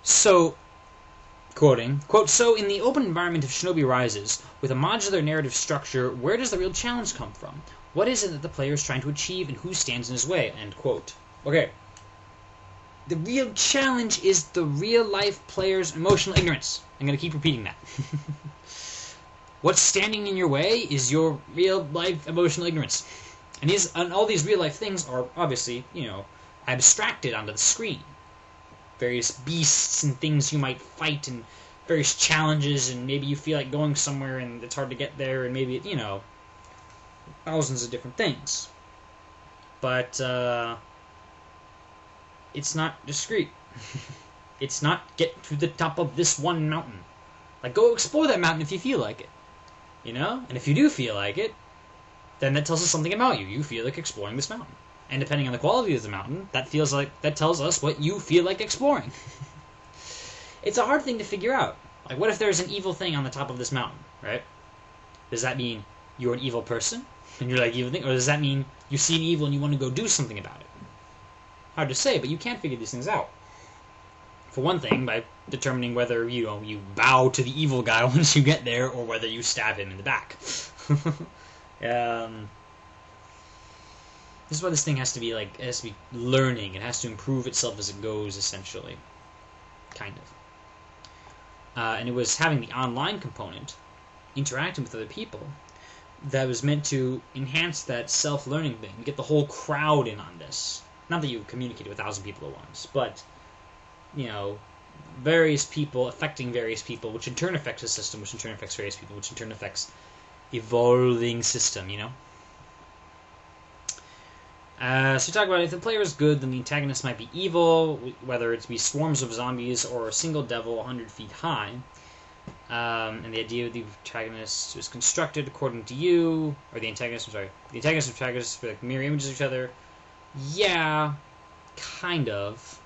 So, quoting, quote, "So in the open environment of Shinobi Rises, with a modular narrative structure, where does the real challenge come from? What is it that the player is trying to achieve, and who stands in his way?" End quote. Okay. The real challenge is the real-life player's emotional ignorance. I'm going to keep repeating that. What's standing in your way is your real-life emotional ignorance. And all these real-life things are obviously, abstracted onto the screen. Various beasts and things you might fight, and various challenges, and maybe you feel like going somewhere and it's hard to get there, and maybe, thousands of different things. But, it's not discrete. It's not get to the top of this one mountain. Like, go explore that mountain if you feel like it. And if you do feel like it, then that tells us something about you. You feel like exploring this mountain. And depending on the quality of the mountain, that tells us what you feel like exploring. It's a hard thing to figure out. Like, what if there's an evil thing on the top of this mountain, right? Does that mean you're an evil person, and you're like evil thing? Or does that mean you see an evil and you want to go do something about it? Hard to say, but you can't figure these things out. For one thing, by determining whether, you bow to the evil guy once you get there, or whether you stab him in the back. This is why this thing has to be, it has to be learning. It has to improve itself as it goes, essentially. Kind of. And it was having the online component, interacting with other people, that was meant to enhance that self-learning thing, get the whole crowd in on this. Not that you communicate with 1,000 people at once, but, various people affecting various people, which in turn affects the system, which in turn affects various people, which in turn affects evolving system, So you talk about if the player is good, then the antagonist might be evil, whether it be swarms of zombies or a single devil 100 feet high. And the idea of the antagonist was constructed according to you, or the antagonist, the antagonist and protagonist were mirror images of each other. Yeah, kind of.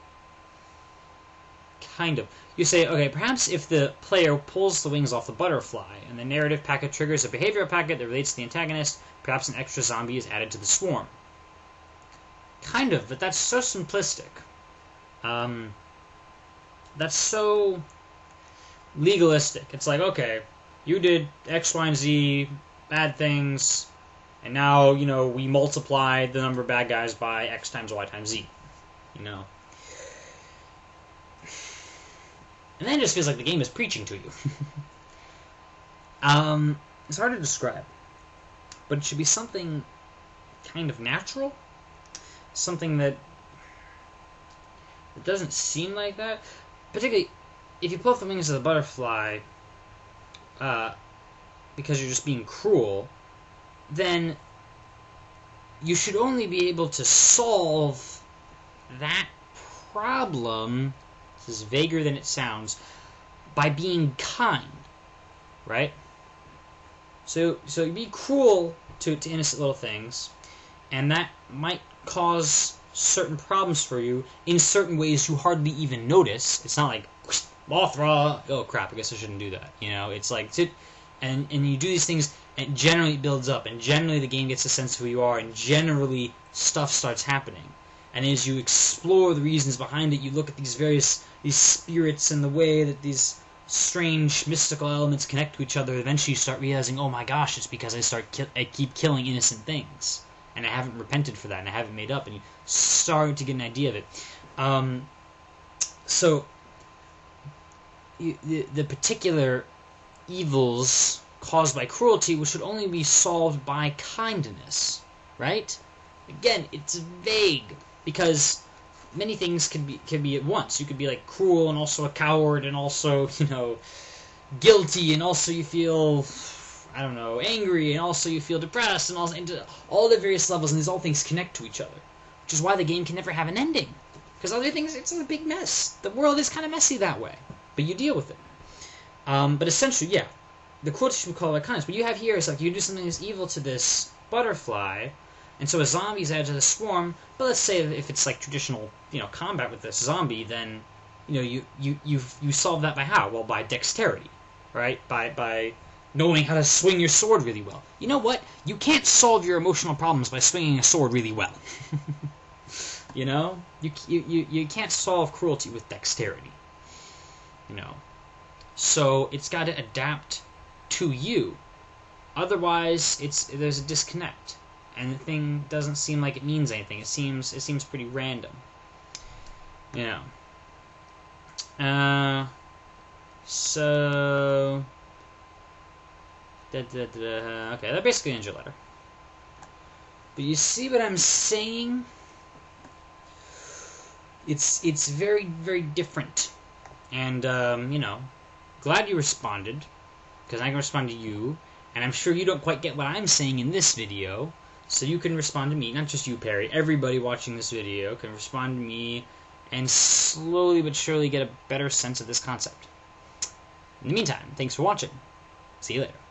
You say, okay, perhaps if the player pulls the wings off the butterfly, and the narrative packet triggers a behavioral packet that relates to the antagonist, perhaps an extra zombie is added to the swarm. Kind of, but that's so simplistic. That's so legalistic. It's like, okay, you did X, Y, and Z bad things, and now, we multiply the number of bad guys by X times Y times Z. And then it just feels like the game is preaching to you. It's hard to describe. But it should be something kind of natural. Something that doesn't seem like that. Particularly, if you pull off the wings of the butterfly because you're just being cruel, then you should only be able to solve that problem, this is vaguer than it sounds, by being kind, right? So you be cruel to innocent little things, and that might cause certain problems for you in certain ways you hardly even notice. It's not like, Mothra, oh crap, I guess I shouldn't do that. It's like, and you do these things, and generally it builds up, and generally the game gets a sense of who you are, and generally stuff starts happening. And as you explore the reasons behind it, you look at these spirits and the way that these strange mystical elements connect to each other. Eventually you start realizing, oh my gosh, it's because I keep killing innocent things, and I haven't repented for that, and I haven't made up, and you start to get an idea of it. The particular evils caused by cruelty, which should only be solved by kindness, right? Again, it's vague, because many things can be at once. You could be like cruel and also a coward and also, guilty, and also you feel, I don't know, angry, and also you feel depressed, and also into all the various levels, and these all things connect to each other, which is why the game can never have an ending, because other things, it's a big mess. The world is kind of messy that way, but you deal with it. But essentially, yeah, the cruelty should be called by kindness. What you have here is like you do something that's evil to this butterfly, and so a zombie is added to the swarm. But let's say if it's like traditional, combat with this zombie, then you solve that by how? Well, by dexterity, right? By knowing how to swing your sword really well. You know what? You can't solve your emotional problems by swinging a sword really well. You can't solve cruelty with dexterity. you know. So it's got to adapt to you. Otherwise, there's a disconnect, and the thing doesn't seem like it means anything. It seems pretty random, you know. So okay, that basically ends your letter. But you see what I'm saying? It's very, very different, and you know, glad you responded, because I can respond to you, and I'm sure you don't quite get what I'm saying in this video, so you can respond to me. Not just you, Perry. Everybody watching this video can respond to me, and slowly but surely get a better sense of this concept. In the meantime, thanks for watching. See you later.